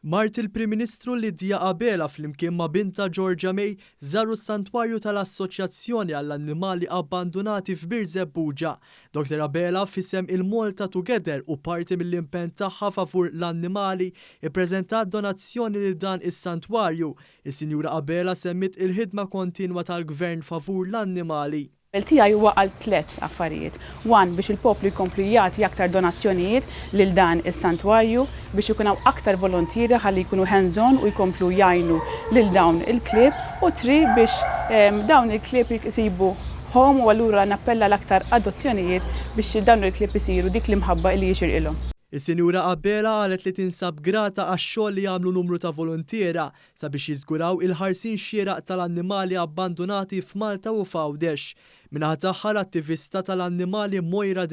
Mart il-Prim Ministru Lydia Abela flimkien ma' Bintha Giorgia Mae żaru S-Santwarju tal-Assoċjazzjoni għall-Annimali Abbandunati f'Birżebbuġa. Dr Abela f'isem il-Malta Together u parti mill-impenn tagħha favur l-annimali ppreżentat donazzjoni lil dan is-santwarju. Is-Sinjura Abela semmit il-ħidma kontinwa tal-Gvern favur l-annimali. Il-tiegħi huwa għal tliet affarijiet. One, biex il-poplu jkomplu jagħti aktar donazzjonijiet lil dan is-santwarju biex ikun hawn aktar volontiera ħalli jkunu hands-on u jkomplu jgħinu lil dawn il-klieb. U three, biex dawn il-klieb isibu home u allura nappella l-aktar adozzjonijiet biex dawn il-klieb isiru dik l-imħabba li jixirqilhom. Is-Sinjura Abela qalet li tinsab grata għax-xogħol li jagħmlu numru ta' volontiera sabiex jiżguraw il-ħarsien xieraq tal-annimali abbandunati f'Malta u f'Għawdex. Minnaħa tagħha l-attivista tal-annimali Mojra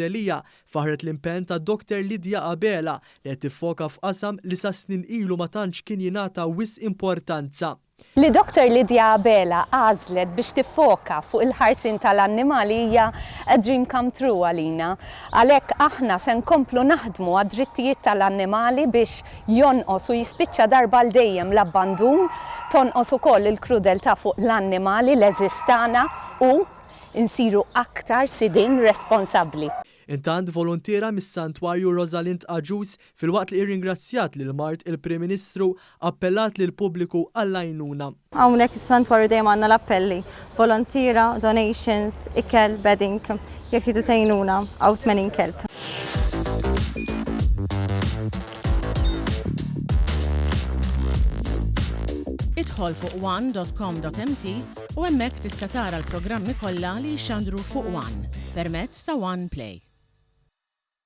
faħret l-impenn ta' Dr Lydia Abela li qed tiffoka f'qasam li sa snin ilu ma tantx kien jingħata wisq importanza. Li Dr Lydia Abela għażlet biex tiffoka fuq il-ħarsin tal-annimali hija a dream come true għalina. Għalhekk aħna se nkomplu naħdmu għad-drittijiet tal-annimali biex jonqos u jispiċċa darba l dejjem l-abbandun, tonqos ukoll il-krudeltà fuq l-annimali l-eżistana u insiru aktar sidin responsabbli. Intant volontiera mis-Santwarju Filwaqt li rringrazzjat lil Mart il-Prim Ministru appellat lil pubbliku għall-għajnuna. Hawnhekk is-Santwarju dejjem għandna l-appelli. Volontiera, donations, ikel, bedding, jekk tridu tgħinuna għaw 80 kelb. Idħol fuq one.com.mt u hemmhekk tista' tara l-programmi kollha li jxandru fuq One permezz ta' One Play.